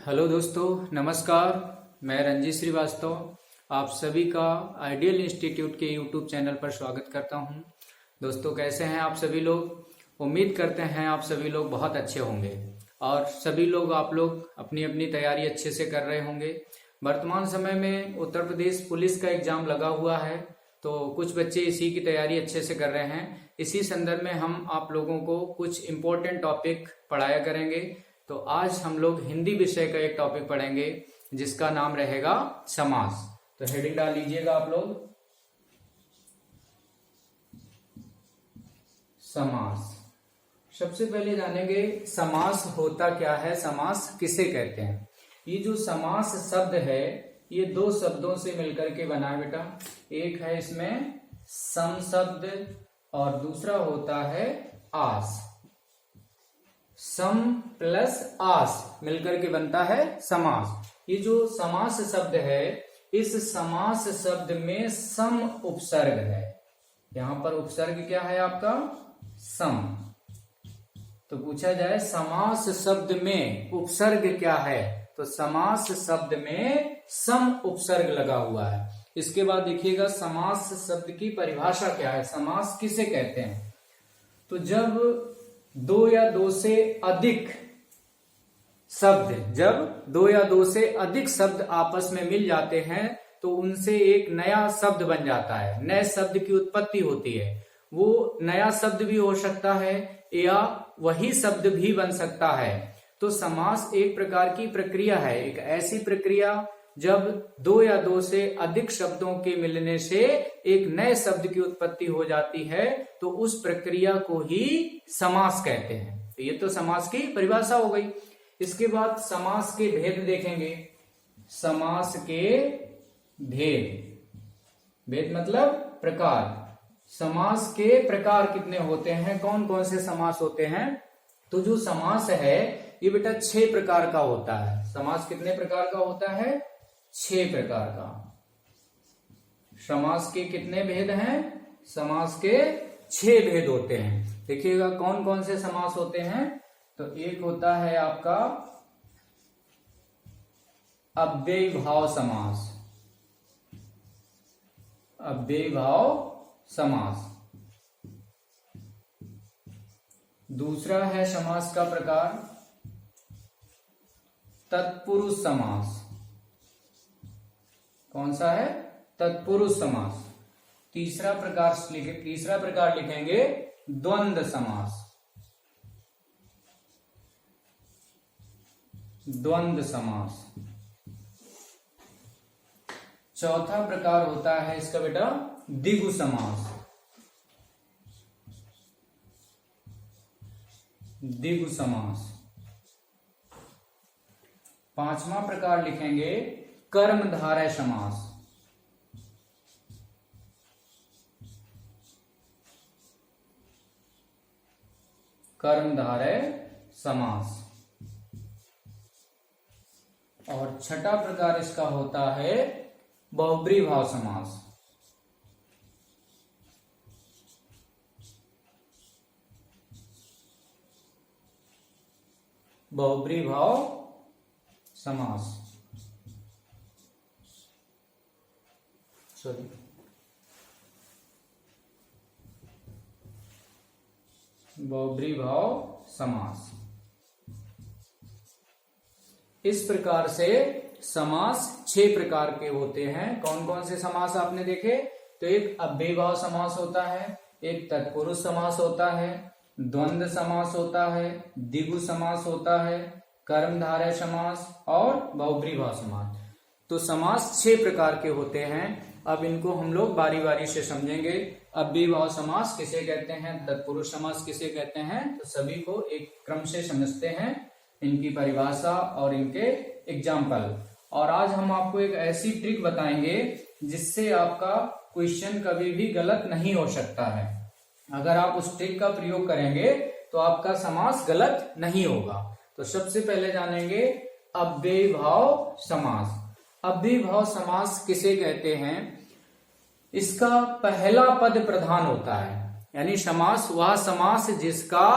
Hello दोस्तों, नमस्कार। मैं रंजीत श्रीवास्तव आप सभी का आइडियल इंस्टीट्यूट के यूट्यूब चैनल पर स्वागत करता हूं। दोस्तों, कैसे हैं आप सभी लोग? उम्मीद करते हैं आप सभी लोग बहुत अच्छे होंगे और सभी लोग आप लोग अपनी अपनी तैयारी अच्छे से कर रहे होंगे। वर्तमान समय में उत्तर प्रदेश पुलिस का एग्जाम लगा हुआ है, तो कुछ बच्चे इसी की तैयारी अच्छे से कर रहे हैं। इसी संदर्भ में हम आप लोगों को कुछ इम्पोर्टेंट टॉपिक पढ़ाया करेंगे। तो आज हम लोग हिंदी विषय का एक टॉपिक पढ़ेंगे जिसका नाम रहेगा समास। तो हेडिंग डाल लीजिएगा आप लोग, समास। सबसे पहले जानेंगे समास होता क्या है, समास किसे कहते हैं। ये जो समास शब्द है ये दो शब्दों से मिलकर के बना है बेटा। एक है इसमें सम शब्द और दूसरा होता है आस। सम प्लस आस मिलकर के बनता है समास। ये जो समास शब्द है, इस समास शब्द में सम उपसर्ग है। यहां पर उपसर्ग क्या है आपका? सम। तो पूछा जाए समास शब्द में उपसर्ग क्या है, तो समास शब्द में सम उपसर्ग लगा हुआ है। इसके बाद देखिएगा समास शब्द की परिभाषा क्या है, समास किसे कहते हैं। तो जब दो या दो से अधिक शब्द आपस में मिल जाते हैं तो उनसे एक नया शब्द बन जाता है, नए शब्द की उत्पत्ति होती है। वो नया शब्द भी हो सकता है या वही शब्द भी बन सकता है। तो समास एक प्रकार की प्रक्रिया है, एक ऐसी प्रक्रिया जब दो या दो से अधिक शब्दों के मिलने से एक नए शब्द की उत्पत्ति हो जाती है, तो उस प्रक्रिया को ही समास कहते हैं। तो ये तो समास की परिभाषा हो गई। इसके बाद समास के भेद देखेंगे। समास के भेद मतलब प्रकार। समास के प्रकार कितने होते हैं, कौन कौन से समास होते हैं? तो जो समास है ये बेटा 6 प्रकार का होता है। समास कितने प्रकार का होता है? 6 प्रकार का। समास के कितने भेद हैं? समास के 6 भेद होते हैं। देखिएगा कौन कौन से समास होते हैं। तो एक होता है आपका अव्ययीभाव समास। अव्ययीभाव समास। दूसरा है समास का प्रकार तत्पुरुष समास। कौन सा है? तत्पुरुष समास। तीसरा प्रकार लिखेंगे द्वंद्व समास। द्वंद्व समास। चौथा प्रकार होता है इसका बेटा द्विगु समास। द्विगु समास। पांचवा प्रकार लिखेंगे कर्मधारय समास। कर्मधारय समास। और छठा प्रकार इसका होता है बहुब्रीभाव समास। बहुब्रीभाव समास। बहुब्रीभाव समास। इस प्रकार से समास 6 प्रकार के होते हैं। कौन कौन से समास आपने देखे? तो एक अव्ययीभाव समास होता है, एक तत्पुरुष समास होता है, द्वंद्व समास होता है, द्विगु समास होता है, कर्मधारय समास और बहुब्रीभाव समास। तो समास 6 प्रकार के होते हैं। अब इनको हम लोग बारी बारी से समझेंगे। अव्ययीभाव समास किसे कहते हैं, तत्पुरुष समास किसे कहते हैं, तो सभी को एक क्रम से समझते हैं, इनकी परिभाषा और इनके एग्जाम्पल। और आज हम आपको एक ऐसी ट्रिक बताएंगे जिससे आपका क्वेश्चन कभी भी गलत नहीं हो सकता है। अगर आप उस ट्रिक का प्रयोग करेंगे तो आपका समास गलत नहीं होगा। तो सबसे पहले जानेंगे अव्ययीभाव समास। अव्ययीभाव समास किसे कहते हैं? इसका पहला पद प्रधान होता है, यानी समास वह समास जिसका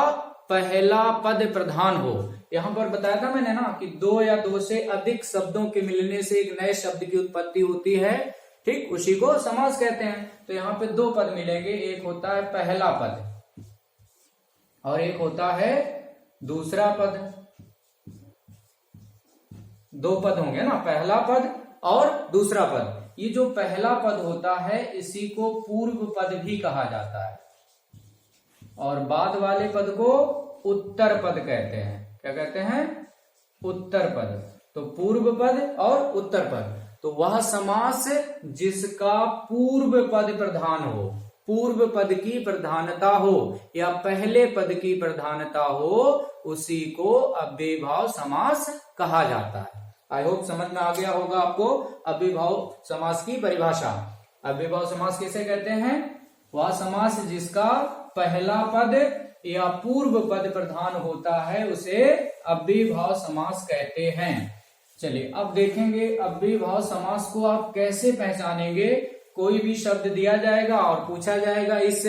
पहला पद प्रधान हो। यहां पर बताया था मैंने ना कि दो या दो से अधिक शब्दों के मिलने से एक नए शब्द की उत्पत्ति होती है, ठीक, उसी को समास कहते हैं। तो यहाँ पे दो पद मिलेंगे, एक होता है पहला पद और एक होता है दूसरा पद। दो पद होंगे ना, पहला पद और दूसरा पद। ये जो पहला पद होता है इसी को पूर्व पद भी कहा जाता है और बाद वाले पद को उत्तर पद कहते हैं। क्या कहते हैं? उत्तर पद। तो पूर्व पद और उत्तर पद, तो वह समास जिसका पूर्व पद प्रधान हो, पूर्व पद की प्रधानता हो या पहले पद की प्रधानता हो, उसी को अव्ययीभाव समास कहा जाता है। आई होप समझ में आ गया होगा आपको अव्ययीभाव समास की परिभाषा। अव्ययीभाव समास किसे कहते हैं? वह समास जिसका पहला पद या पूर्व पद प्रधान होता है उसे अव्ययीभाव समास कहते हैं। चलिए अब देखेंगे अव्ययीभाव समास को आप कैसे पहचानेंगे। कोई भी शब्द दिया जाएगा और पूछा जाएगा इस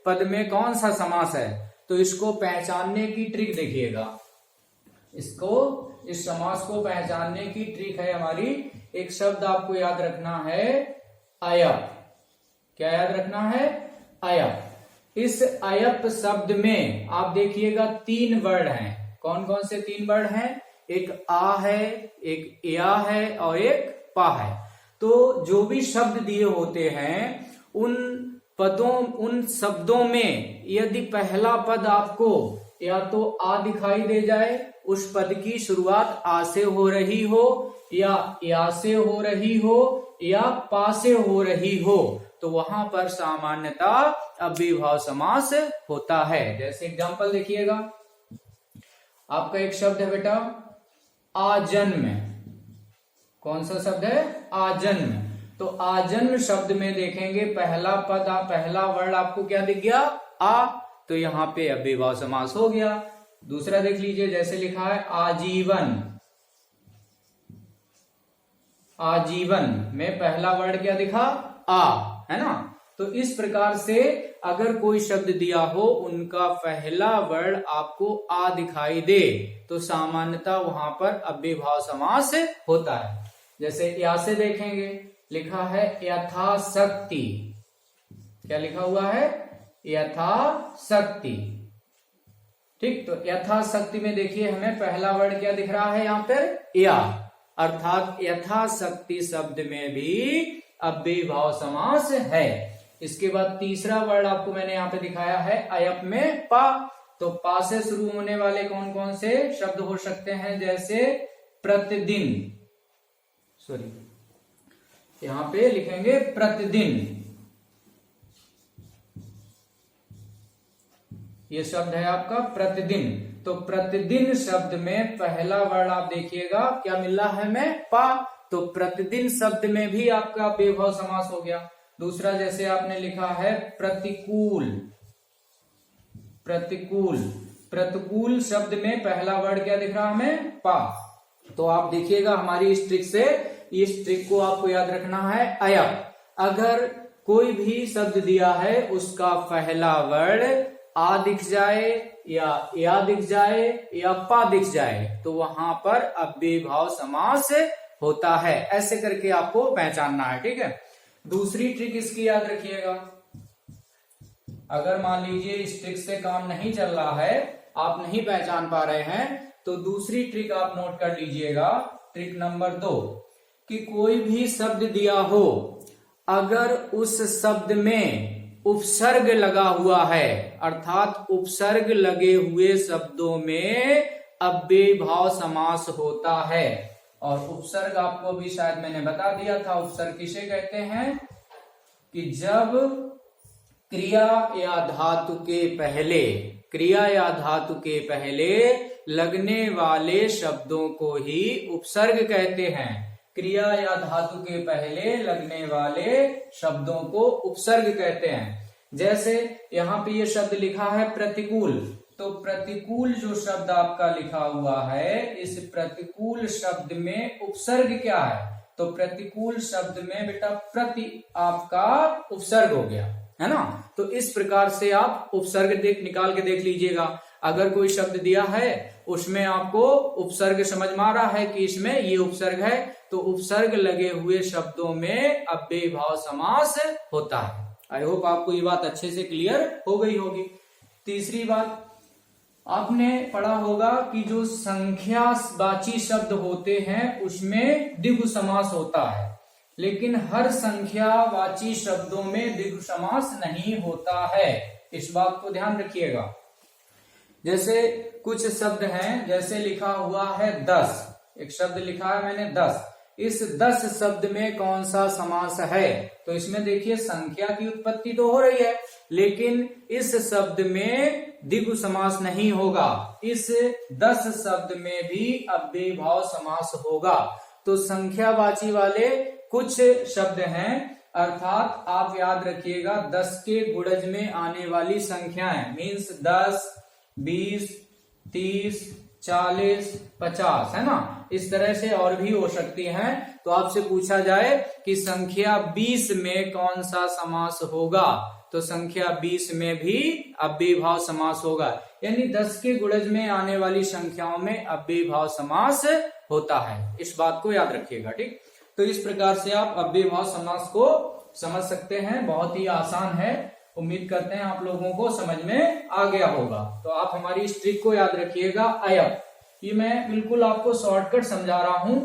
पद में कौन सा समास है, तो इसको पहचानने की ट्रिक देखिएगा। इस समास को पहचानने की ट्रिक है हमारी, एक शब्द आपको याद रखना है अयप। क्या याद रखना है? अयप। इस अयप शब्द में आप देखिएगा तीन वर्ड हैं। कौन कौन से तीन वर्ड हैं? एक आ है, एक या है और एक पा है। तो जो भी शब्द दिए होते हैं उन शब्दों में यदि पहला पद आपको या तो आ दिखाई दे जाए, उस पद की शुरुआत आ से हो रही हो या से हो रही हो या पा से हो रही हो, तो वहां पर सामान्यता अव्ययीभाव समास होता है। जैसे एग्जांपल देखिएगा, आपका एक शब्द है बेटा आजन्म। कौन सा शब्द है? आजन्म। तो आजन्म शब्द में देखेंगे पहला पद, पहला वर्ड आपको क्या दिख गया? आ। तो यहाँ पे अव्ययीभाव समास हो गया। दूसरा देख लीजिए, जैसे लिखा है आजीवन। आजीवन में पहला वर्ड क्या दिखा? आ, है ना। तो इस प्रकार से अगर कोई शब्द दिया हो उनका पहला वर्ड आपको आ दिखाई दे तो सामान्यतः वहां पर अव्ययीभाव समास होता है। जैसे या से देखेंगे, लिखा है यथाशक्ति। क्या लिखा हुआ है? यथाशक्ति। ठीक, तो यथाशक्ति में देखिए हमें पहला वर्ड क्या दिख रहा है यहाँ पर? या, अर्थात यथाशक्ति शब्द में भी अव्ययीभाव समास है। इसके बाद तीसरा वर्ड आपको मैंने यहाँ पे दिखाया है अयप में पा। तो पा से शुरू होने वाले कौन कौन से शब्द हो सकते हैं? जैसे प्रतिदिन, सॉरी यहाँ पे लिखेंगे प्रतिदिन। ये शब्द है आपका प्रतिदिन। तो प्रतिदिन शब्द में पहला वर्ड आप देखिएगा क्या मिल रहा है? हमें पा। तो प्रतिदिन शब्द में भी आपका अव्ययीभाव समास हो गया। दूसरा जैसे आपने लिखा है प्रतिकूल। प्रतिकूल, प्रतिकूल शब्द में पहला वर्ड क्या दिख रहा है हमें? पा। तो आप देखिएगा हमारी इस ट्रिक से, इस ट्रिक को आपको याद रखना है अयप। अगर कोई भी शब्द दिया है उसका पहला वर्ड आ दिख जाए या दिख जाए या पा दिख जाए तो वहां पर अव्ययीभाव समास होता है। ऐसे करके आपको पहचानना है, ठीक है। दूसरी ट्रिक इसकी याद रखिएगा। अगर मान लीजिए इस ट्रिक से काम नहीं चल रहा है, आप नहीं पहचान पा रहे हैं, तो दूसरी ट्रिक आप नोट कर लीजिएगा। ट्रिक नंबर 2 कि कोई भी शब्द दिया हो, अगर उस शब्द में उपसर्ग लगा हुआ है, अर्थात उपसर्ग लगे हुए शब्दों में अव्ययीभाव समास होता है। और उपसर्ग आपको भी शायद मैंने बता दिया था, उपसर्ग किसे कहते हैं? कि जब क्रिया या धातु के पहले, क्रिया या धातु के पहले लगने वाले शब्दों को ही उपसर्ग कहते हैं। क्रिया या धातु के पहले लगने वाले शब्दों को उपसर्ग कहते हैं। जैसे यहाँ पे ये शब्द लिखा है प्रतिकूल, तो प्रतिकूल जो शब्द आपका लिखा हुआ है, इस प्रतिकूल शब्द में उपसर्ग क्या है? तो प्रतिकूल शब्द में बेटा प्रति आपका उपसर्ग हो गया, है ना। तो इस प्रकार से आप उपसर्ग निकाल के देख लीजिएगा। अगर कोई शब्द दिया है उसमें आपको उपसर्ग समझ में आ रहा है कि इसमें ये उपसर्ग है, तो उपसर्ग लगे हुए शब्दों में अव्ययीभाव समास होता है। आई होप आपको ये बात अच्छे से क्लियर हो गई होगी। तीसरी बात, आपने पढ़ा होगा कि जो संख्यावाची शब्द होते हैं उसमें द्विगु समास होता है, लेकिन हर संख्यावाची शब्दों में द्विगु समास नहीं होता है। इस बात को ध्यान रखिएगा। जैसे कुछ शब्द हैं, जैसे लिखा हुआ है 10, एक शब्द लिखा है मैंने 10, इस 10 शब्द में कौन सा समास है? तो इसमें देखिए संख्या की उत्पत्ति तो हो रही है, लेकिन इस शब्द में द्विगु समास नहीं होगा। इस 10 शब्द में भी अव्ययीभाव समास होगा। तो संख्यावाची वाले कुछ शब्द हैं, अर्थात आप याद रखिएगा 10 के गुणज में आने वाली संख्याएं, मीन्स 10, 20, 30, 40, 50, है ना, इस तरह से और भी हो सकती हैं। तो आपसे पूछा जाए कि संख्या 20 में कौन सा समास होगा, तो संख्या 20 में भी अव्ययीभाव समास होगा। यानी 10 के गुणज में आने वाली संख्याओं में अव्ययीभाव समास होता है। इस बात को याद रखिएगा, ठीक। तो इस प्रकार से आप अव्ययीभाव समास को समझ सकते हैं, बहुत ही आसान है। उम्मीद करते हैं आप लोगों को समझ में आ गया होगा। तो आप हमारी इस ट्रिक को याद रखिएगा। अयप, ये मैं बिल्कुल आपको शॉर्टकट समझा रहा हूं,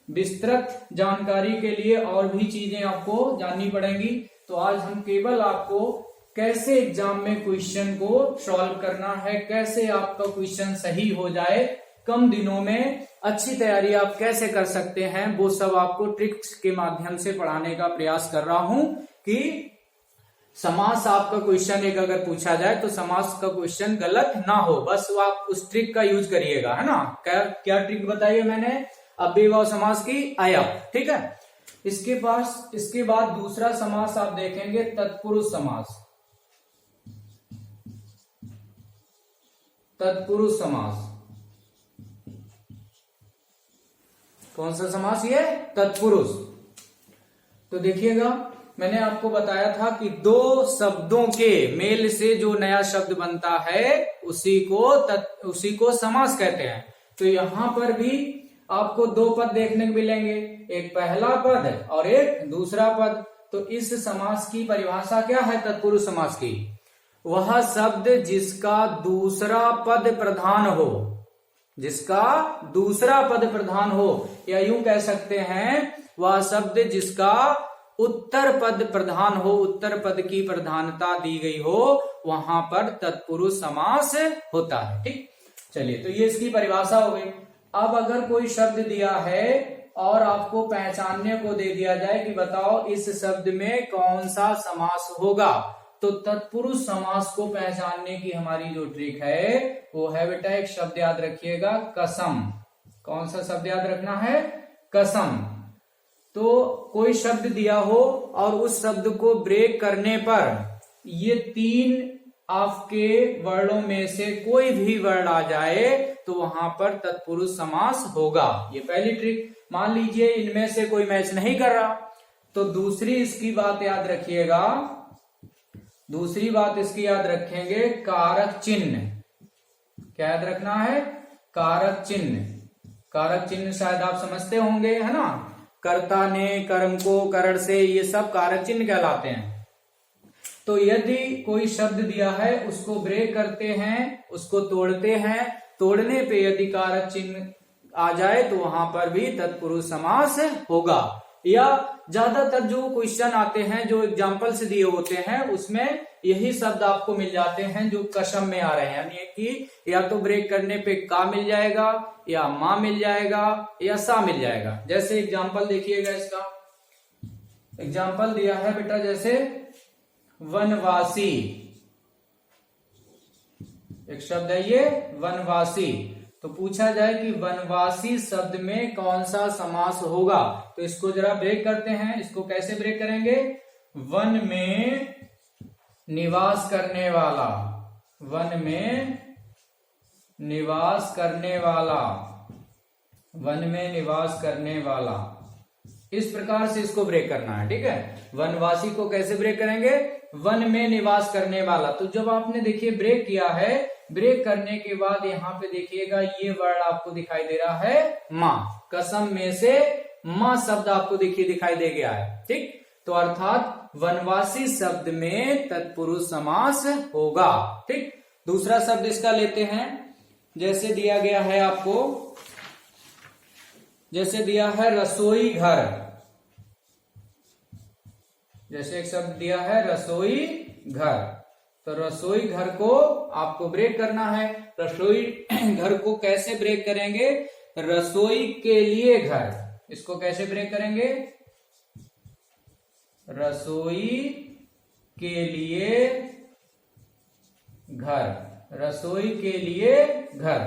विस्तृत जानकारी के लिए और भी चीजें आपको जाननी पड़ेंगी। तो आज हम केवल आपको कैसे एग्जाम में क्वेश्चन को सॉल्व करना है, कैसे आपका क्वेश्चन सही हो जाए, कम दिनों में अच्छी तैयारी आप कैसे कर सकते हैं, वो सब आपको ट्रिक्स के माध्यम से पढ़ाने का प्रयास कर रहा हूं कि समास आपका क्वेश्चन एक अगर पूछा जाए तो समास का क्वेश्चन गलत ना हो, बस वो आप उस ट्रिक का यूज करिएगा, है ना। क्या ट्रिक बताइए मैंने? अव्ययीभाव समास की अयप, ठीक है। इसके बाद दूसरा समास आप देखेंगे तत्पुरुष समास। तत्पुरुष समास कौन सा समास? ये तत्पुरुष। तो देखिएगा, मैंने आपको बताया था कि दो शब्दों के मेल से जो नया शब्द बनता है उसी को समास कहते हैं। तो यहां पर भी आपको दो पद देखने को मिलेंगे, एक पहला पद और एक दूसरा पद। तो इस समास की परिभाषा क्या है तत्पुरुष समास की? वह शब्द जिसका दूसरा पद प्रधान हो, जिसका दूसरा पद प्रधान हो, या यूं कह सकते हैं वह शब्द जिसका उत्तर पद प्रधान हो, उत्तर पद की प्रधानता दी गई हो, वहां पर तत्पुरुष समास होता है, ठीक। चलिए, तो ये इसकी परिभाषा हो गई। अब अगर कोई शब्द दिया है और आपको पहचानने को दे दिया जाए कि बताओ इस शब्द में कौन सा समास होगा, तो तत्पुरुष समास को पहचानने की हमारी जो ट्रिक है वो है बेटा, एक शब्द याद रखिएगा, कसम। कौन सा शब्द याद रखना है? कसम। तो कोई शब्द दिया हो और उस शब्द को ब्रेक करने पर ये 3 आपके वर्णों में से कोई भी वर्ण आ जाए तो वहां पर तत्पुरुष समास होगा। ये पहली ट्रिक। मान लीजिए इनमें से कोई मैच नहीं कर रहा, तो दूसरी इसकी बात याद रखिएगा, दूसरी बात इसकी याद रखेंगे, कारक चिन्ह। क्या याद रखना है? कारक चिन्ह। कारक चिन्ह शायद आप समझते होंगे, है ना। कर्ता ने, कर्म को, करण से, ये सब कारक चिन्ह कहलाते हैं। तो यदि कोई शब्द दिया है उसको ब्रेक करते हैं, उसको तोड़ते हैं, तोड़ने पे यदि कारक चिन्ह आ जाए तो वहां पर भी तत्पुरुष समास होगा। या ज्यादातर जो क्वेश्चन आते हैं जो एग्जाम्पल से दिए होते हैं उसमें यही शब्द आपको मिल जाते हैं जो कसम में आ रहे हैं, यानी कि या तो ब्रेक करने पे का मिल जाएगा, या मां मिल जाएगा, या सा मिल जाएगा। जैसे एग्जाम्पल देखिएगा, इसका एग्जाम्पल दिया है बेटा, जैसे वनवासी, एक शब्द है ये वनवासी। तो पूछा जाए कि वनवासी शब्द में कौन सा समास होगा, तो इसको जरा ब्रेक करते हैं। इसको कैसे ब्रेक करेंगे? वन में निवास करने वाला, वन में निवास करने वाला, वन में निवास करने वाला, इस प्रकार से इसको ब्रेक करना है, ठीक है। वनवासी को कैसे ब्रेक करेंगे? वन में निवास करने वाला। तो जब आपने देखिए ब्रेक किया है ब्रेक करने के बाद यहाँ पे देखिएगा ये वर्ड आपको दिखाई दे रहा है माँ, कसम में से माँ शब्द आपको देखिए दिखाई दे गया है। ठीक, तो अर्थात वनवासी शब्द में तत्पुरुष समास होगा। ठीक, दूसरा शब्द इसका लेते हैं, जैसे दिया गया है आपको, जैसे दिया है रसोई घर, जैसे एक शब्द दिया है रसोई घर, तो रसोई घर को आपको ब्रेक करना है। रसोई घर को कैसे ब्रेक करेंगे? रसोई के लिए घर, इसको कैसे ब्रेक करेंगे? रसोई के लिए घर, रसोई के लिए घर,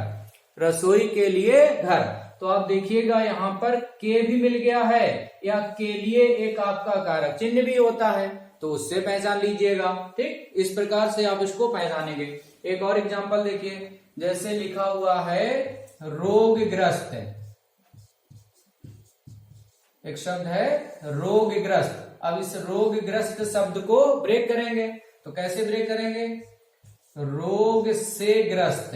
रसोई के लिए घर। तो आप देखिएगा यहाँ पर के भी मिल गया है, या के लिए एक आपका कारक चिन्ह भी होता है, तो उससे पहचान लीजिएगा। ठीक, इस प्रकार से आप इसको पहचानेंगे। एक और एग्जांपल देखिए, जैसे लिखा हुआ है रोगग्रस्त, एक शब्द है रोगग्रस्त। अब इस रोगग्रस्त शब्द को ब्रेक करेंगे, तो कैसे ब्रेक करेंगे? रोग से ग्रस्त,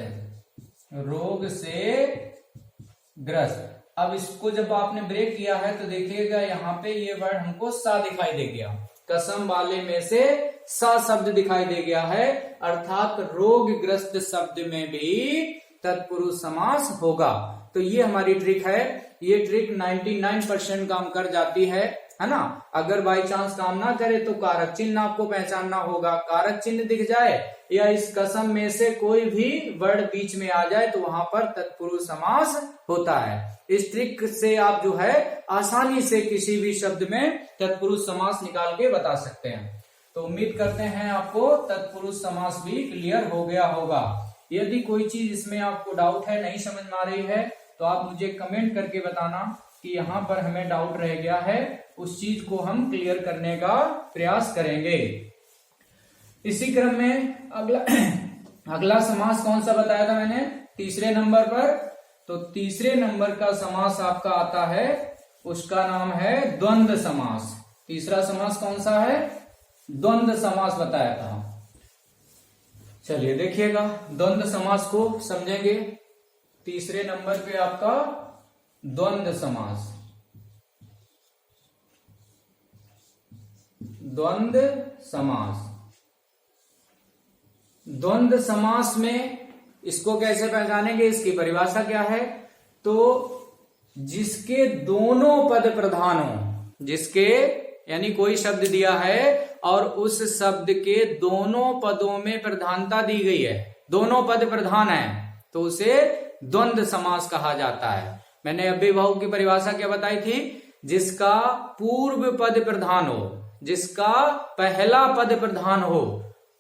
रोग से ग्रस्त। अब इसको जब आपने ब्रेक किया है तो देखिएगा यहाँ पे ये वर्ड हमको सा दिखाई दे गया, कसम वाले में से सा शब्द दिखाई दे गया है, अर्थात रोगग्रस्त शब्द में भी तत्पुरुष समास होगा। तो ये हमारी ट्रिक है, ये ट्रिक 99% काम कर जाती है ना। अगर बाई चांस काम ना करे तो कारक चिन्ह आपको पहचानना होगा, कारक चिन्ह दिख जाए या इस कसम में से कोई भी वर्ड बीच में आ जाए तो वहां पर तत्पुरुष समास होता है। इस ट्रिक से आप जो है आसानी से किसी भी शब्द में तत्पुरुष समास निकाल के बता सकते हैं। तो उम्मीद करते हैं आपको तत्पुरुष समास भी क्लियर हो गया होगा। यदि कोई चीज इसमें आपको डाउट है, नहीं समझ में आ रही है, तो आप मुझे कमेंट करके बताना कि यहाँ पर हमें डाउट रह गया है, उस चीज को हम क्लियर करने का प्रयास करेंगे। इसी क्रम में अगला समास कौन सा बताया था मैंने? तीसरे नंबर पर। तो तीसरे नंबर का समास आपका आता है, उसका नाम है द्वंद्व समास। तीसरा समास कौन सा है? द्वंद्व समास बताया था। चलिए देखिएगा, द्वंद्व समास को समझेंगे। तीसरे नंबर पे आपका द्वंद्व समास, द्वंद्व समास। द्वंद्व समास में इसको कैसे पहचानेंगे, इसकी परिभाषा क्या है? तो जिसके दोनों पद प्रधान हो, जिसके यानी कोई शब्द दिया है और उस शब्द के दोनों पदों में प्रधानता दी गई है, दोनों पद प्रधान है, तो उसे द्वंद्व समास कहा जाता है। मैंने अव्ययभाव की परिभाषा क्या बताई थी? जिसका पूर्व पद प्रधान हो, जिसका पहला पद प्रधान हो,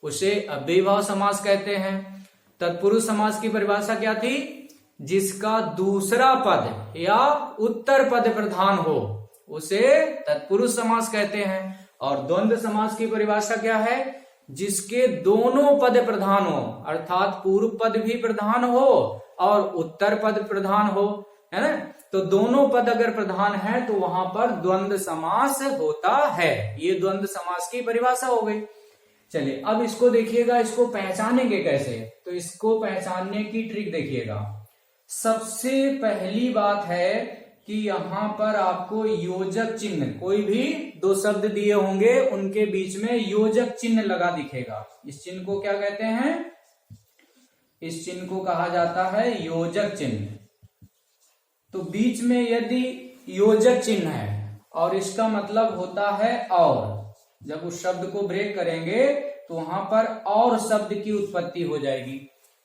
उसे अव्ययभाव समास कहते हैं। तत्पुरुष समास की परिभाषा क्या थी? जिसका दूसरा पद या उत्तर पद प्रधान हो, उसे तत्पुरुष समास कहते हैं। और द्वंद्व समास की परिभाषा क्या है? जिसके दोनों पद प्रधान हो, अर्थात पूर्व पद भी प्रधान हो और उत्तर पद प्रधान हो, है ना। तो दोनों पद अगर प्रधान है तो वहां पर द्वंद्व समास होता है। ये द्वंद्व समास की परिभाषा हो गई। चलिए अब इसको देखिएगा, इसको पहचानेंगे कैसे? तो इसको पहचानने की ट्रिक देखिएगा। सबसे पहली बात है कि यहां पर आपको योजक चिन्ह, कोई भी दो शब्द दिए होंगे उनके बीच में योजक चिन्ह लगा दिखेगा। इस चिन्ह को क्या कहते हैं? इस चिन्ह को कहा जाता है योजक चिन्ह। तो बीच में यदि योजक चिन्ह है और इसका मतलब होता है और, जब उस शब्द को ब्रेक करेंगे तो वहां पर और शब्द की उत्पत्ति हो जाएगी,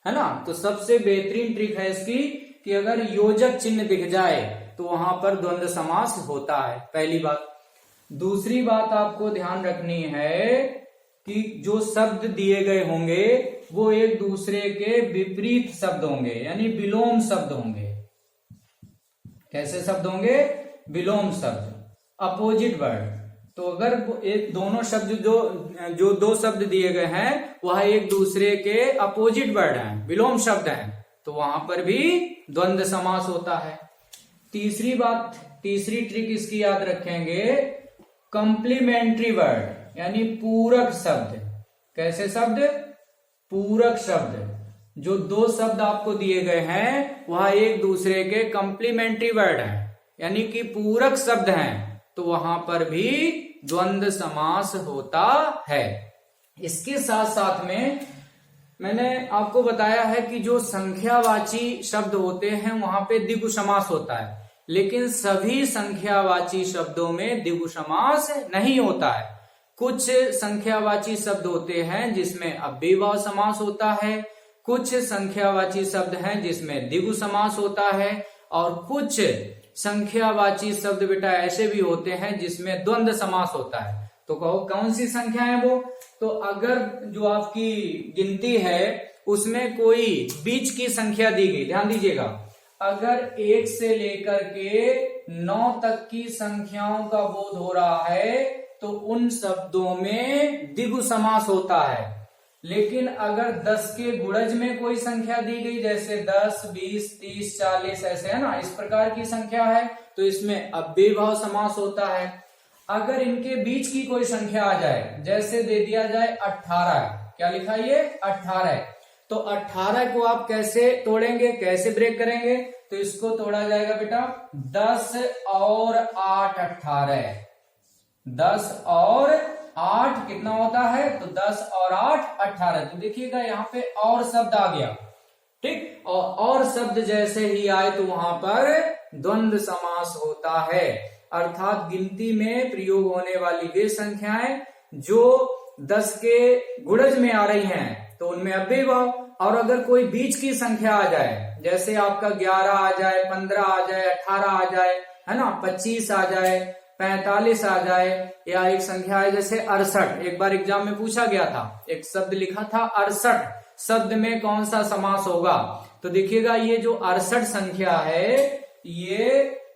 है ना। तो सबसे बेहतरीन ट्रिक है इसकी कि अगर योजक चिन्ह दिख जाए तो वहां पर द्वंद्व समास होता है, पहली बात। दूसरी बात आपको ध्यान रखनी है कि जो शब्द दिए गए होंगे वो एक दूसरे के विपरीत शब्द होंगे, यानी विलोम शब्द होंगे। कैसे शब्द होंगे? विलोम शब्द, अपोजिट वर्ड। तो अगर एक दोनों शब्द जो दो शब्द दिए गए हैं वह एक दूसरे के अपोजिट वर्ड हैं, विलोम शब्द हैं, तो वहां पर भी द्वंद्व समास होता है। तीसरी बात, तीसरी ट्रिक इसकी याद रखेंगे, कंप्लीमेंट्री वर्ड यानी पूरक शब्द। कैसे शब्द? पूरक शब्द। जो दो शब्द आपको दिए गए हैं वह एक दूसरे के कंप्लीमेंट्री वर्ड हैं, यानी कि पूरक शब्द हैं, तो वहां पर भी द्वंद्व समास होता है। इसके साथ साथ में मैंने आपको बताया है कि जो संख्यावाची शब्द होते हैं वहां पे द्विगु समास होता है, लेकिन सभी संख्यावाची शब्दों में द्विगु समास नहीं होता है। कुछ संख्यावाची शब्द होते हैं जिसमें अव्ययीभाव समास होता है, कुछ संख्यावाची शब्द हैं जिसमें द्विगु समास होता है, और कुछ संख्यावाची शब्द बेटा ऐसे भी होते हैं जिसमें द्वंद्व समास होता है। तो कहो कौन सी संख्या है वो? तो अगर जो आपकी गिनती है उसमें कोई बीच की संख्या दी गई, ध्यान दीजिएगा, अगर 1 से लेकर के 9 तक की संख्याओं का बोध हो रहा है तो उन शब्दों में द्विगु समास होता है। लेकिन अगर 10 के गुणज में कोई संख्या दी गई, जैसे 10, 20, 30, 40 ऐसे है ना, इस प्रकार की संख्या है, तो इसमें अव्ययीभाव समास होता है। अगर इनके बीच की कोई संख्या आ जाए, जैसे दे दिया जाए 18, क्या लिखा है ये 18, तो 18 को आप कैसे तोड़ेंगे, कैसे ब्रेक करेंगे? तो इसको तोड़ा जाएगा बेटा 10 और 8 18, 10 और 8 कितना होता है? तो 10 और 8 18। तो देखिएगा यहाँ पे और शब्द आ गया, ठीक, और शब्द जैसे ही आए तो वहां पर द्वंद्व समास होता है। अर्थात गिनती में प्रयोग होने वाली वे संख्याएं जो 10 के गुणज में आ रही हैं तो उनमें अव्ययीभाव, और अगर कोई बीच की संख्या आ जाए, जैसे आपका 11 आ जाए, 15 आ जाए, 18 आ जाए, है ना, 25 आ जाए, 45 आ जाए, या एक संख्या है जैसे 68, एक बार एग्जाम में पूछा गया था, एक शब्द लिखा था 68, शब्द में कौन सा समास होगा? तो देखिएगा ये जो 68 संख्या है ये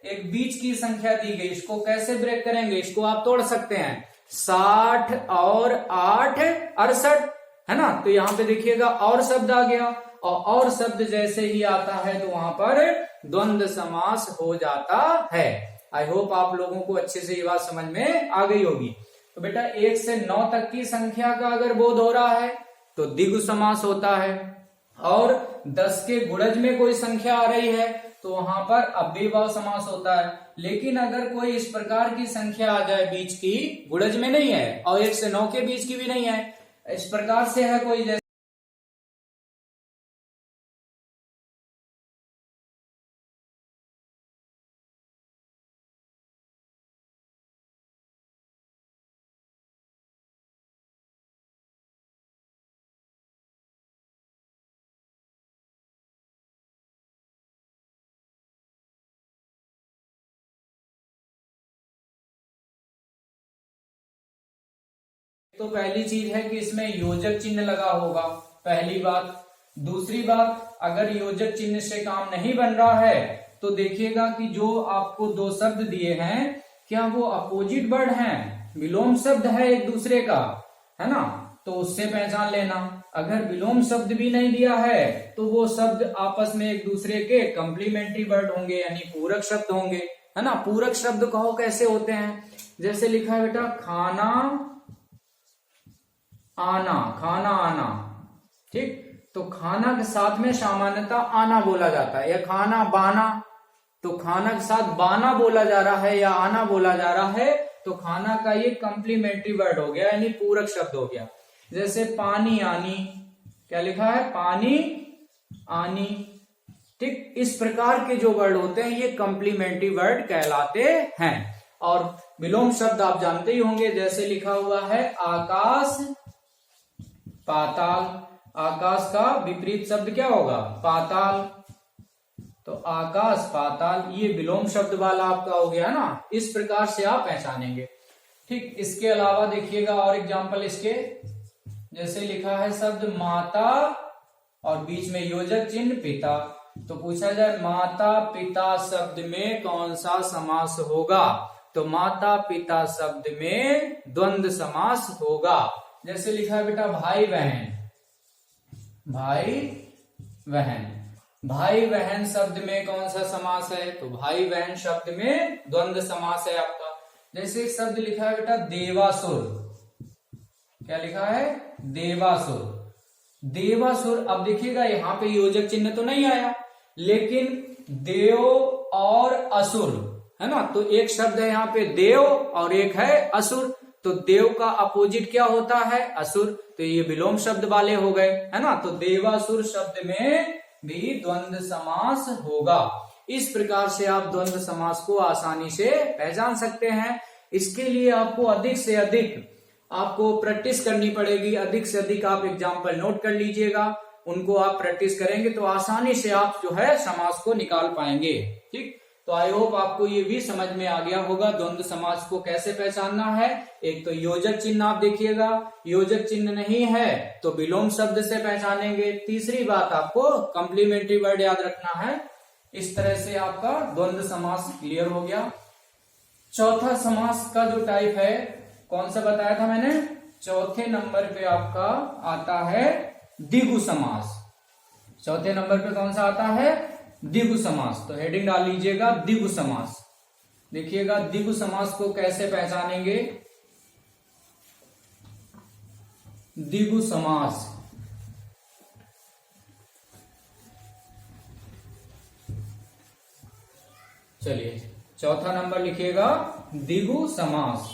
एक बीच की संख्या दी गई, इसको कैसे ब्रेक करेंगे? इसको आप तोड़ सकते हैं, 60 और 8 68, है ना। तो यहाँ पे देखिएगा और शब्द आ गया, और शब्द जैसे ही आता है तो वहां पर द्वंद्व समास हो जाता है। आई होप आप लोगों को अच्छे से ये बात समझ में आ गई होगी। तो बेटा 1 से 9 तक की संख्या का अगर बोध हो रहा है तो द्विगु समास होता है, और 10 के गुणज में कोई संख्या आ रही है तो वहां पर अव्ययीभाव समास होता है। लेकिन अगर कोई इस प्रकार की संख्या आ जाए, बीच की, गुणज में नहीं है और 1 से 9 के बीच की भी नहीं है, इस प्रकार से है कोई, जैसे तो पहली चीज है कि इसमें योजक चिन्ह लगा होगा, पहली बात। दूसरी बात, अगर योजक चिन्ह से काम नहीं बन रहा है तो देखिएगा कि जो आपको दो शब्द दिए हैं क्या वो अपोजिट वर्ड हैं, विलोम शब्द है एक दूसरे का, है ना, तो उससे पहचान लेना। अगर विलोम शब्द भी नहीं दिया है तो वो शब्द आपस में एक दूसरे के कंप्लीमेंट्री वर्ड होंगे, यानी पूरक शब्द होंगे, है ना। पूरक शब्द कहो कैसे होते हैं? जैसे लिखा है बेटा खाना आना, खाना आना, ठीक, तो खाना के साथ में सामान्यतः आना बोला जाता है, या खाना बाना, तो खाना के साथ बाना बोला जा रहा है या आना बोला जा रहा है, तो खाना का ये कंप्लीमेंट्री वर्ड हो गया, यानी पूरक शब्द हो गया। जैसे पानी आनी, क्या लिखा है? पानी आनी, ठीक, इस प्रकार के जो वर्ड होते हैं ये कंप्लीमेंट्री वर्ड कहलाते हैं। और विलोम शब्द आप जानते ही होंगे, जैसे लिखा हुआ है आकाश पाताल, आकाश का विपरीत शब्द क्या होगा? पाताल, तो आकाश पाताल ये विलोम शब्द वाला आपका हो गया ना, इस प्रकार से आप पहचानेंगे, ठीक। इसके अलावा देखिएगा और एग्जाम्पल इसके, जैसे लिखा है शब्द माता और बीच में योजक चिन्ह पिता, तो पूछा जाए माता पिता शब्द में कौन सा समास होगा? तो माता पिता शब्द में द्वंद्व समास होगा। जैसे लिखा है बेटा भाई बहन, भाई बहन, भाई बहन शब्द में कौन सा समास है? तो भाई बहन शब्द में द्वंद्व समास है आपका। जैसे एक शब्द लिखा है बेटा देवासुर, क्या लिखा है? देवासुर, देवासुर, अब देखिएगा यहाँ पे योजक चिन्ह तो नहीं आया, लेकिन देव और असुर है ना, तो एक शब्द है यहाँ पे देव और एक है असुर, तो देव का अपोजिट क्या होता है, असुर, तो ये विलोम शब्द वाले हो गए है ना, तो देवासुर शब्द में भी द्वंद्व समास होगा। इस प्रकार से आप द्वंद्व समास को आसानी से पहचान सकते हैं। इसके लिए आपको अधिक से अधिक आपको प्रैक्टिस करनी पड़ेगी, अधिक से अधिक आप एग्जाम्पल नोट कर लीजिएगा, उनको आप प्रैक्टिस करेंगे तो आसानी से आप जो है समास को निकाल पाएंगे। ठीक, तो आई होप आपको ये भी समझ में आ गया होगा द्वंद्व समास को कैसे पहचानना है। एक तो योजक चिन्ह आप देखिएगा, योजक चिन्ह नहीं है तो विलोम शब्द से पहचानेंगे। तीसरी बात आपको कॉम्प्लीमेंट्री वर्ड याद रखना है। इस तरह से आपका द्वंद्व समास क्लियर हो गया। चौथा समास का जो टाइप है कौन सा बताया था मैंने, चौथे नंबर पे आपका आता है द्विगु समास। चौथे नंबर पे कौन सा आता है, द्विगु समास। तो हेडिंग डाल लीजिएगा द्विगु समास। देखिएगा द्विगु समास को कैसे पहचानेंगे। द्विगु समास, चलिए चौथा नंबर लिखिएगा द्विगु समास।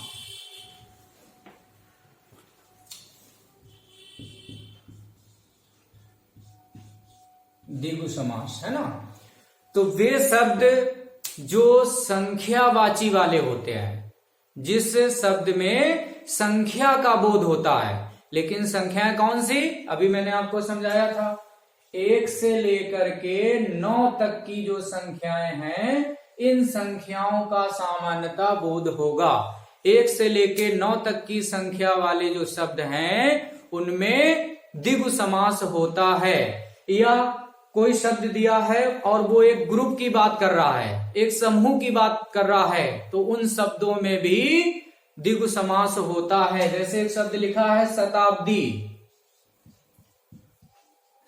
द्विगु समास है ना, तो वे शब्द जो संख्यावाची वाले होते हैं, जिस शब्द में संख्या का बोध होता है, लेकिन संख्याएं कौन सी, अभी मैंने आपको समझाया था, 1 से लेकर के 9 तक की जो संख्याएं हैं, इन संख्याओं का सामान्यता बोध होगा। 1 से लेके 9 तक की संख्या वाले जो शब्द हैं उनमें द्विगु समास होता है। या कोई शब्द दिया है और वो एक ग्रुप की बात कर रहा है, एक समूह की बात कर रहा है, तो उन शब्दों में भी द्विगु समास होता है। जैसे एक शब्द लिखा है शताब्दी,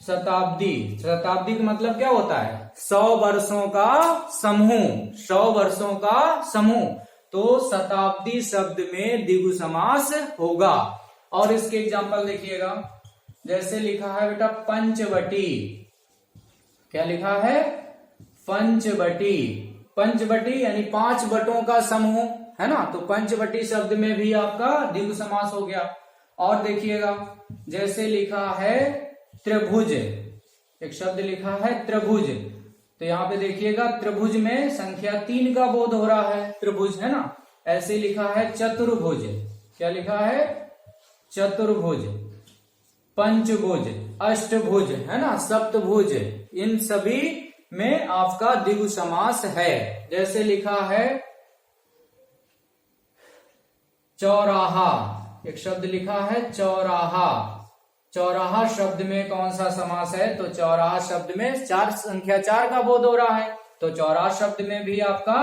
शताब्दी, शताब्दी का मतलब क्या होता है, 100 वर्षों का समूह, 100 वर्षों का समूह, तो शताब्दी शब्द में द्विगु समास होगा। और इसके एग्जांपल देखिएगा, जैसे लिखा है बेटा पंचवटी, क्या लिखा है, पंचवटी, पंचवटी यानी 5 बटों का समूह है ना, तो पंचवटी शब्द में भी आपका द्विगु समास हो गया। और देखिएगा जैसे लिखा है त्रिभुज, एक शब्द लिखा है त्रिभुज, तो यहाँ पे देखिएगा त्रिभुज में संख्या 3 का बोध हो रहा है, त्रिभुज है ना। ऐसे लिखा है चतुर्भुज, क्या लिखा है, चतुर्भुज, पंचभुज, अष्टभुज है ना, सप्तभुज, इन सभी में आपका द्विगु समास है। जैसे लिखा है चौराहा, एक शब्द लिखा है चौराहा, चौराहा शब्द में कौन सा समास है, तो चौराहा शब्द में संख्या 4 का बोध हो रहा है, तो चौराहा शब्द में भी आपका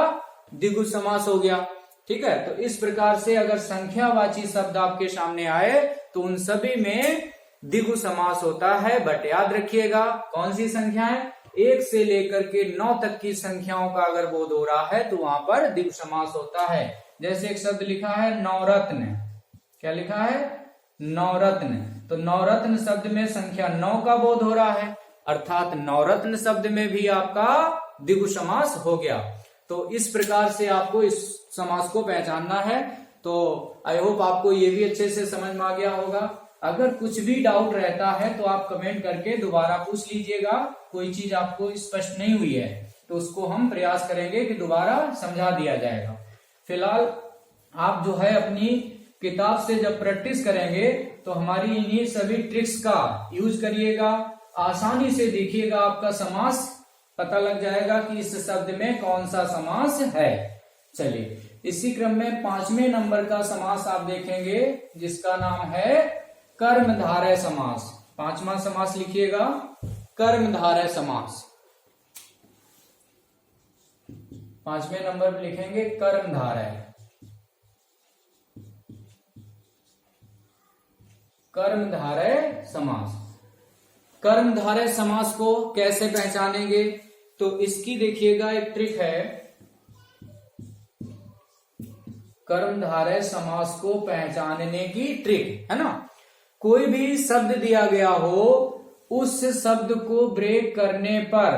द्विगु समास हो गया। ठीक है, तो इस प्रकार से अगर संख्यावाची शब्द आपके सामने आए तो उन सभी में द्विगु समास होता है। बट याद रखिएगा कौन सी संख्याएं, 1 से लेकर के 9 तक की संख्याओं का अगर बोध हो रहा है तो वहां पर द्विगु समास होता है। जैसे एक शब्द लिखा है नवरत्न, क्या लिखा है, नवरत्न, तो नवरत्न शब्द में संख्या 9 का बोध हो रहा है, अर्थात नवरत्न शब्द में भी आपका द्विगु समास हो गया। तो इस प्रकार से आपको इस समास को पहचानना है। तो आई होप आपको ये भी अच्छे से समझ में आ गया होगा। अगर कुछ भी डाउट रहता है तो आप कमेंट करके दोबारा पूछ लीजिएगा, कोई चीज आपको स्पष्ट नहीं हुई है तो उसको हम प्रयास करेंगे कि दोबारा समझा दिया जाएगा। फिलहाल आप जो है अपनी किताब से जब प्रैक्टिस करेंगे तो हमारी इन्हीं सभी ट्रिक्स का यूज करिएगा, आसानी से देखिएगा, आपका समास पता लग जाएगा कि इस शब्द में कौन सा समास है। चलिए इसी क्रम में 5वें नंबर का समास आप देखेंगे जिसका नाम है कर्मधारय समास। 5वां समास लिखिएगा कर्मधारय समास। 5वें नंबर पर लिखेंगे कर्मधारय, कर्मधारय समास। कर्मधारय समास को कैसे पहचानेंगे, तो इसकी देखिएगा एक ट्रिक है। कर्मधारय समास को पहचानने की ट्रिक है ना, कोई भी शब्द दिया गया हो, उस शब्द को ब्रेक करने पर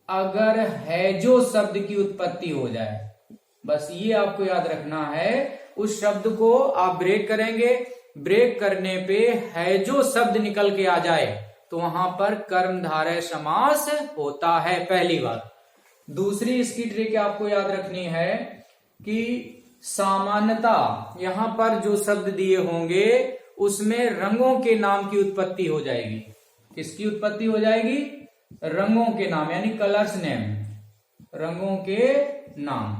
अगर है जो शब्द की उत्पत्ति हो जाए, बस ये आपको याद रखना है। उस शब्द को आप ब्रेक करेंगे, ब्रेक करने पे है जो शब्द निकल के आ जाए तो वहां पर कर्मधारय समास होता है, पहली बात। दूसरी इसकी ट्रिक आपको याद रखनी है कि सामान्यतः यहां पर जो शब्द दिए होंगे उसमें रंगों के नाम की उत्पत्ति हो जाएगी। किसकी उत्पत्ति हो जाएगी? रंगों के नाम, यानी कलर्स नेम, रंगों के नाम।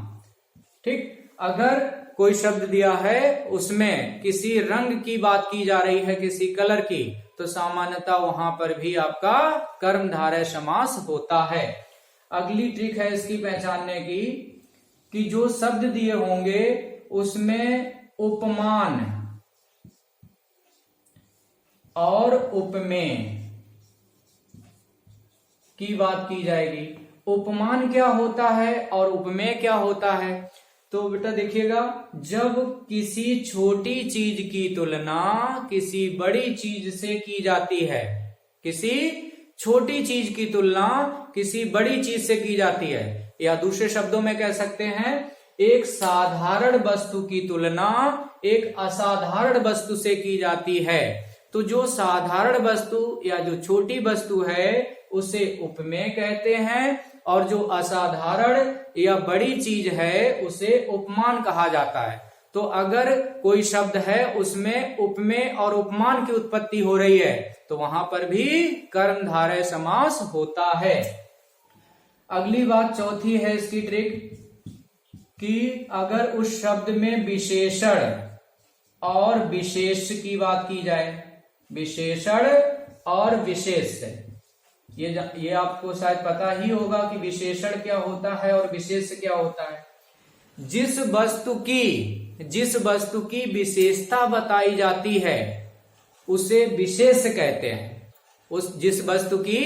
ठीक, अगर कोई शब्द दिया है उसमें किसी रंग की बात की जा रही है, किसी कलर की, तो सामान्यतः वहां पर भी आपका कर्मधारय समास होता है। अगली ट्रिक है इसकी पहचानने की कि जो शब्द दिए होंगे उसमें उपमान और उपमेय की बात की जाएगी। उपमान क्या होता है और उपमेय क्या होता है? तो बेटा देखिएगा, जब किसी छोटी चीज की तुलना किसी बड़ी चीज से की जाती है, किसी छोटी चीज की तुलना किसी बड़ी चीज से की जाती है, या दूसरे शब्दों में कह सकते हैं एक साधारण वस्तु की तुलना एक असाधारण वस्तु से की जाती है, तो जो साधारण वस्तु या जो छोटी वस्तु है उसे उपमेय कहते हैं, और जो असाधारण या बड़ी चीज है उसे उपमान कहा जाता है। तो अगर कोई शब्द है उसमें उपमेय और उपमान की उत्पत्ति हो रही है तो वहां पर भी कर्मधारय समास होता है। अगली बात चौथी है इसकी ट्रिक कि अगर उस शब्द में विशेषण और विशेष की बात की जाए, विशेषण और विशेष, ये आपको शायद पता ही होगा कि विशेषण क्या होता है और विशेष क्या होता है। जिस वस्तु की विशेषता बताई जाती है उसे विशेष कहते हैं। जिस वस्तु की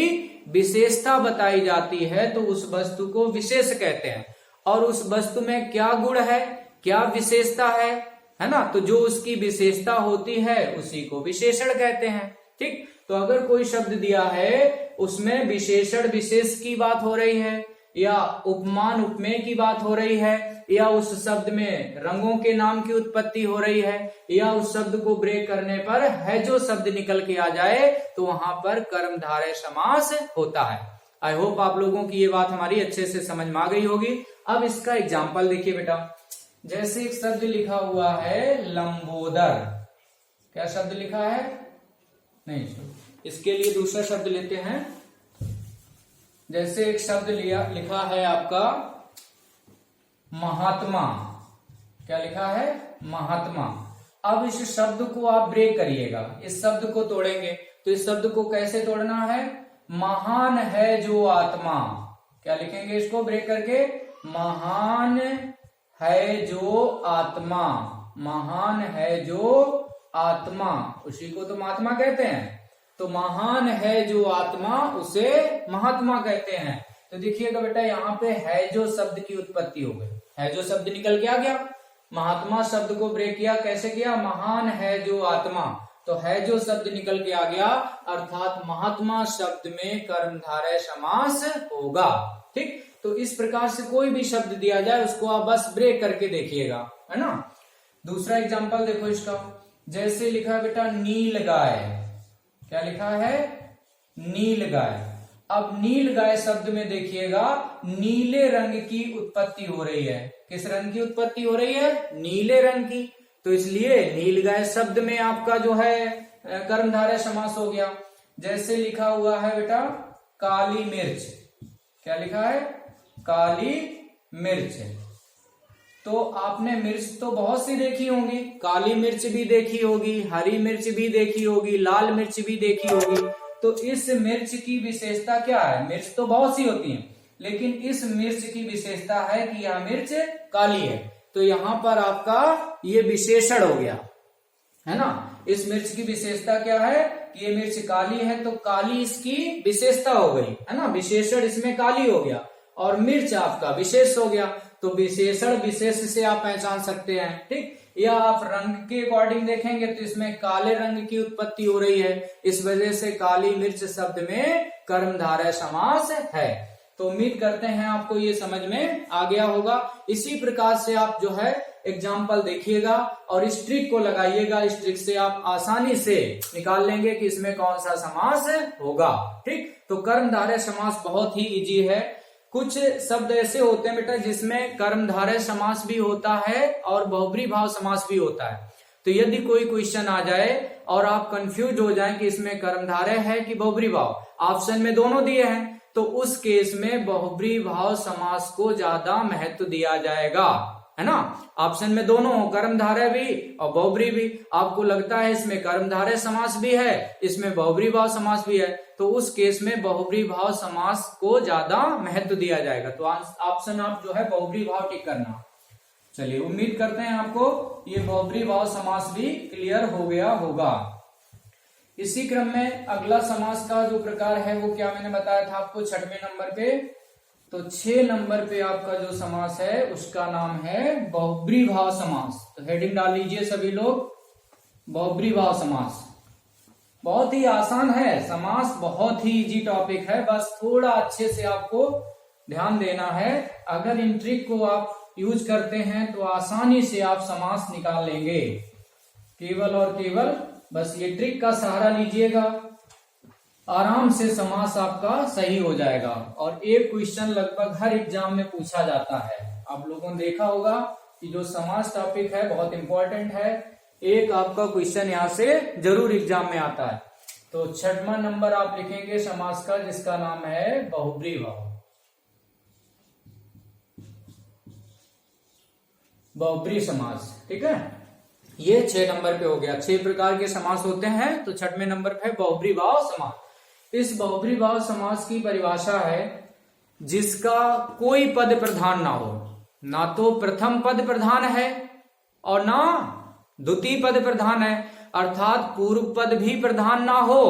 विशेषता बताई जाती है तो उस वस्तु को विशेष कहते हैं, और उस वस्तु में क्या गुण है, क्या विशेषता है ना, तो जो उसकी विशेषता होती है उसी को विशेषण कहते हैं। ठीक, तो अगर कोई शब्द दिया है उसमें विशेषण विशेष की बात हो रही है, या उपमान उपमेय की बात हो रही है, या उस शब्द में रंगों के नाम की उत्पत्ति हो रही है, या उस शब्द को ब्रेक करने पर है जो शब्द निकल के आ जाए तो वहां पर कर्मधारय समास होता है। आई होप आप लोगों की ये बात हमारी अच्छे से समझ में आ गई होगी। अब इसका एग्जाम्पल देखिए बेटा, जैसे एक शब्द लिखा हुआ है लंबोदर। क्या शब्द लिखा है? नहीं, इसके लिए दूसरा शब्द लेते हैं। जैसे एक शब्द लिखा है आपका महात्मा। क्या लिखा है? महात्मा। अब इस शब्द को आप ब्रेक करिएगा, इस शब्द को तोड़ेंगे, तो इस शब्द को कैसे तोड़ना है? महान है जो आत्मा। क्या लिखेंगे इसको ब्रेक करके? महान है जो आत्मा। महान है जो आत्मा, उसी को तो महात्मा कहते हैं। तो महान है जो आत्मा उसे महात्मा कहते हैं। तो देखिएगा बेटा, यहाँ पे है जो शब्द की उत्पत्ति हो गई, है जो शब्द निकल के आ गया। महात्मा शब्द को ब्रेक किया, कैसे किया? महान है जो आत्मा, तो है जो शब्द निकल के आ गया, अर्थात महात्मा शब्द में कर्मधारय समास होगा। ठीक, तो इस प्रकार से कोई भी शब्द दिया जाए उसको आप बस ब्रेक करके देखिएगा, है ना। दूसरा एग्जाम्पल देखो इसका, जैसे लिखा है बेटा नील गाय। क्या लिखा है? नील गाय। अब नील गाय शब्द में देखिएगा नीले रंग की उत्पत्ति हो रही है। किस रंग की उत्पत्ति हो रही है? नीले रंग की। तो इसलिए नील गाय शब्द में आपका जो है कर्मधारय समास हो गया। जैसे लिखा हुआ है बेटा काली मिर्च। क्या लिखा है? काली मिर्च। तो आपने मिर्च तो बहुत सी देखी होंगी, काली मिर्च भी देखी होगी, हरी मिर्च भी देखी होगी, लाल मिर्च भी देखी होगी। तो इस मिर्च की विशेषता क्या है? मिर्च तो बहुत सी होती है, लेकिन इस मिर्च की विशेषता है कि यह मिर्च काली है। तो यहां पर आपका ये विशेषण हो गया, है ना। इस मिर्च की विशेषता क्या है कि ये मिर्च काली है, तो काली इसकी विशेषता हो गई, है ना। विशेषण इसमें काली हो गया और मिर्च आपका विशेष हो गया। तो विशेषण विशेष से आप पहचान सकते हैं। ठीक, या आप रंग के अकॉर्डिंग देखेंगे तो इसमें काले रंग की उत्पत्ति हो रही है, इस वजह से काली मिर्च शब्द में कर्मधारय समास है। तो उम्मीद करते हैं आपको ये समझ में आ गया होगा। इसी प्रकार से आप जो है एग्जाम्पल देखिएगा और इस ट्रिक को लगाइएगा। इस ट्रिक से आप आसानी से निकाल लेंगे कि इसमें कौन सा समास होगा। ठीक, तो कर्मधारय समास बहुत ही इजी है। कुछ शब्द ऐसे होते हैं बेटा जिसमें कर्मधारय समास भी होता है और बहुब्री भाव समास भी होता है। तो यदि कोई क्वेश्चन आ जाए और आप कंफ्यूज हो जाएं कि इसमें कर्मधारय है कि बहुब्री भाव, ऑप्शन में दोनों दिए हैं, तो उस केस में बहुब्री भाव समास को ज्यादा महत्व दिया जाएगा, है ना। ऑप्शन में दोनों हो, कर्मधारय भी और बहुब्री भी। आपको लगता है इसमें कर्मधारय समास भी है, इसमें बहुब्री भाव समास भी है, तो उस केस में बहुब्री भाव समास को ज्यादा महत्व दिया जाएगा। तो ऑप्शन आप जो है बहुब्री भाव टिक करना। चलिए, उम्मीद करते हैं आपको ये बहुब्री भाव समास भी क्लियर हो गया होगा। इसी क्रम में अगला समास का जो प्रकार है वो क्या मैंने बताया था आपको 6वें नंबर पे। तो 6 नंबर पे आपका जो समास है उसका नाम है बहुब्री भाव समास। तो हेडिंग डाल लीजिए सभी लोग, बहुब्री भाव समास। बहुत ही आसान है समास, बहुत ही इजी टॉपिक है, बस थोड़ा अच्छे से आपको ध्यान देना है। अगर इन ट्रिक को आप यूज करते हैं तो आसानी से आप समास निकाल लेंगे। केवल और केवल बस ये ट्रिक का सहारा लीजिएगा, आराम से समास आपका सही हो जाएगा। और एक क्वेश्चन लगभग हर एग्जाम में पूछा जाता है। आप लोगों ने देखा होगा कि जो समास टॉपिक है बहुत इंपॉर्टेंट है, एक आपका क्वेश्चन यहां से जरूर एग्जाम में आता है। तो 6वां नंबर आप लिखेंगे समास का जिसका नाम है बहुब्री भाव। बहुब्री समास, ठीक है। ये 6 नंबर पे हो गया। 6 प्रकार के समास होते हैं, तो 6वें नंबर पे बहुब्री भाव समास। इस बहुब्री भाव समास की परिभाषा है जिसका कोई पद प्रधान ना हो, ना तो प्रथम पद प्रधान है और ना द्वितीय पद प्रधान है, अर्थात पूर्व पद भी प्रधान ना हो,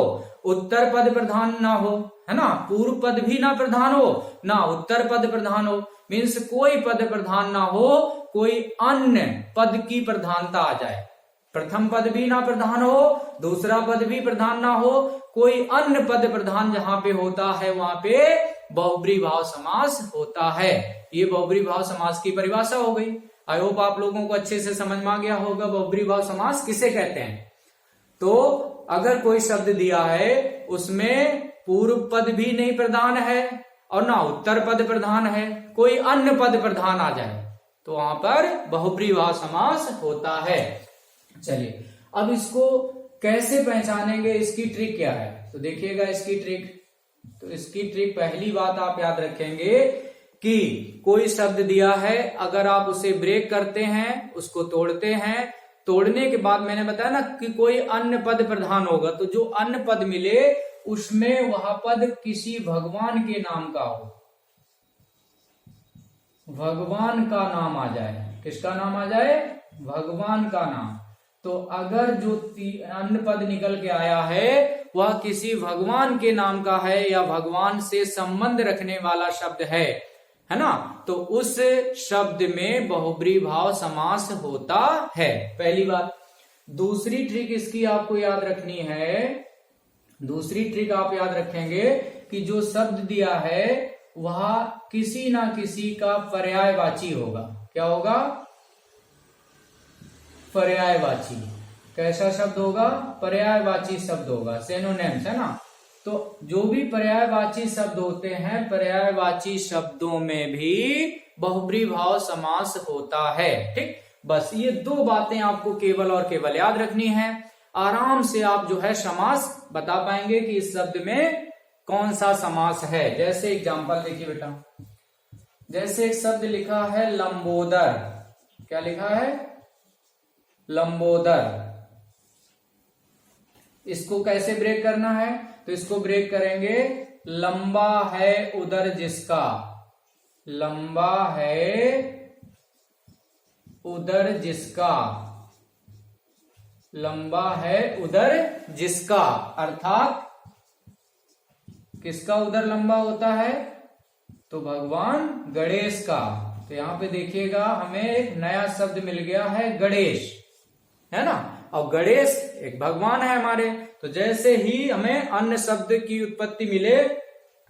उत्तर पद प्रधान ना हो, है ना। पूर्व पद भी ना प्रधान हो, ना उत्तर पद प्रधान हो, मीन्स कोई पद प्रधान ना हो, कोई अन्य पद की प्रधानता आ जाए। प्रथम पद भी ना प्रधान हो, दूसरा पद भी प्रधान ना हो, कोई अन्य पद प्रधान जहां पे होता है वहां पे बहुब्री भाव समास होता है। ये बहुब्री भाव समास की परिभाषा हो गई। आई होप आप लोगों को अच्छे से समझ में आ गया होगा बहुब्री भाव समास किसे कहते हैं। तो अगर कोई शब्द दिया है उसमें पूर्व पद भी नहीं प्रधान है और ना उत्तर पद प्रधान है, कोई अन्य पद प्रधान आ जाए तो वहां पर बहुब्री भाव समास होता है। चलिए, अब इसको कैसे पहचानेंगे, इसकी ट्रिक क्या है, तो देखिएगा इसकी ट्रिक। तो इसकी ट्रिक, पहली बात आप याद रखेंगे कि कोई शब्द दिया है, अगर आप उसे ब्रेक करते हैं, उसको तोड़ते हैं, तोड़ने के बाद मैंने बताया ना कि कोई अन्य पद प्रधान होगा, तो जो अन्य पद मिले उसमें वह पद किसी भगवान के नाम का हो, भगवान का नाम आ जाए। किसका नाम आ जाए? भगवान का नाम। तो अगर जो अन्य पद निकल के आया है वह किसी भगवान के नाम का है या भगवान से संबंध रखने वाला शब्द है ना, तो उस शब्द में बहुब्री भाव समास होता है, पहली बात। दूसरी ट्रिक इसकी आपको याद रखनी है, दूसरी ट्रिक आप याद रखेंगे कि जो शब्द दिया है वह किसी ना किसी का पर्यायवाची होगा। क्या होगा? पर्यायवाची। कैसा शब्द होगा? पर्यायवाची शब्द होगा, सिनोनिम्स, है ना। तो जो भी पर्यायवाची शब्द होते हैं, पर्यायवाची शब्दों में भी बहुब्री भाव समास होता है। ठीक, बस ये दो बातें आपको केवल और केवल याद रखनी है। आराम से आप जो है समास बता पाएंगे कि इस शब्द में कौन सा समास है। जैसे एग्जांपल देखिए बेटा, जैसे एक शब्द लिखा है लंबोदर। क्या लिखा है? लंबोदर। इसको कैसे ब्रेक करना है? तो इसको ब्रेक करेंगे, लंबा है उदर जिसका, लंबा है उदर जिसका, लंबा है उदर जिसका, अर्थात किसका उदर लंबा होता है? तो भगवान गणेश का। तो यहाँ पे देखिएगा हमें एक नया शब्द मिल गया है गणेश, है ना। और गणेश एक भगवान है हमारे। तो जैसे ही हमें अन्य शब्द की उत्पत्ति मिले,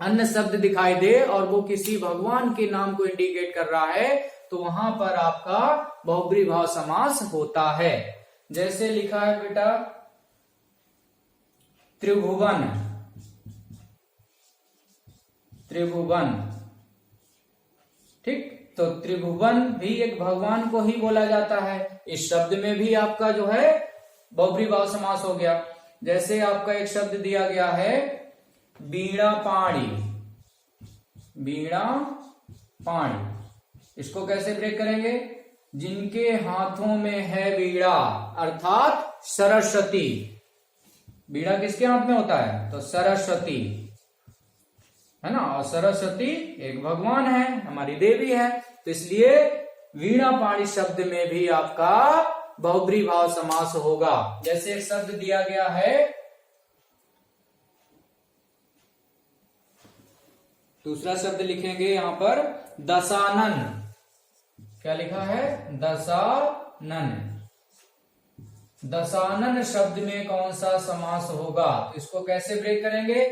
अन्य शब्द दिखाई दे और वो किसी भगवान के नाम को इंडिकेट कर रहा है, तो वहां पर आपका बहुब्री भाव समास होता है। जैसे लिखा है बेटा त्रिभुवन, त्रिभुवन, ठीक। तो त्रिभुवन भी एक भगवान को ही बोला जाता है। इस शब्द में भी आपका जो है बहुब्री भाव समास हो गया। जैसे आपका एक शब्द दिया गया है वीणा पाणी, वीणा पाणी, इसको कैसे ब्रेक करेंगे? जिनके हाथों में है वीणा अर्थात सरस्वती। वीणा किसके हाथ में होता है? तो सरस्वती, है ना। और सरस्वती एक भगवान है, हमारी देवी है। तो इसलिए वीणा पाणी शब्द में भी आपका बहुब्री भाव समास होगा। जैसे एक शब्द दिया गया है, दूसरा शब्द लिखेंगे यहां पर दशानन। क्या लिखा है? दशानन। दशानन शब्द में कौन सा समास होगा? इसको कैसे ब्रेक करेंगे?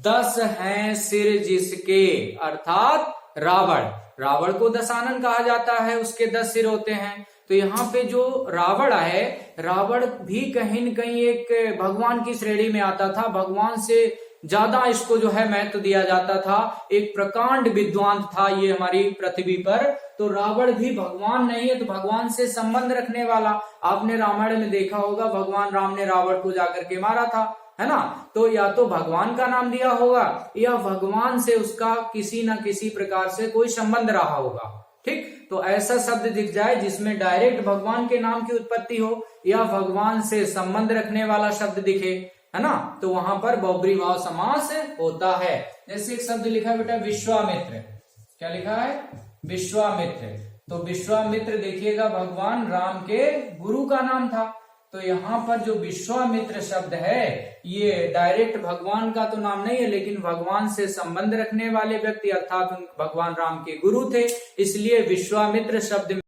10 हैं सिर जिसके अर्थात रावण। रावण को दशानन कहा जाता है, उसके 10 सिर होते हैं। तो यहाँ पे जो रावण है, रावण भी कहीं न कहीं एक भगवान की श्रेणी में आता था। भगवान से ज्यादा इसको जो है महत्व दिया जाता था। एक प्रकांड विद्वान था ये हमारी पृथ्वी पर। तो रावण भी भगवान नहीं है, तो भगवान से संबंध रखने वाला। आपने रामायण में देखा होगा, भगवान राम ने रावण को जाकर के मारा था, है ना। तो या तो भगवान का नाम दिया होगा या भगवान से उसका किसी न किसी प्रकार से कोई संबंध रहा होगा, ठीक। तो ऐसा शब्द दिख जाए जिसमें डायरेक्ट भगवान के नाम की उत्पत्ति हो या भगवान से संबंध रखने वाला शब्द दिखे, है ना, तो वहां पर बहुब्री भाव समास होता है। जैसे एक शब्द लिखा है बेटा विश्वामित्र। क्या लिखा है? विश्वामित्र। तो विश्वामित्र देखिएगा भगवान राम के गुरु का नाम था। तो यहाँ पर जो विश्वामित्र शब्द है ये डायरेक्ट भगवान का तो नाम नहीं है, लेकिन भगवान से संबंध रखने वाले व्यक्ति अर्थात भगवान राम के गुरु थे, इसलिए विश्वामित्र शब्द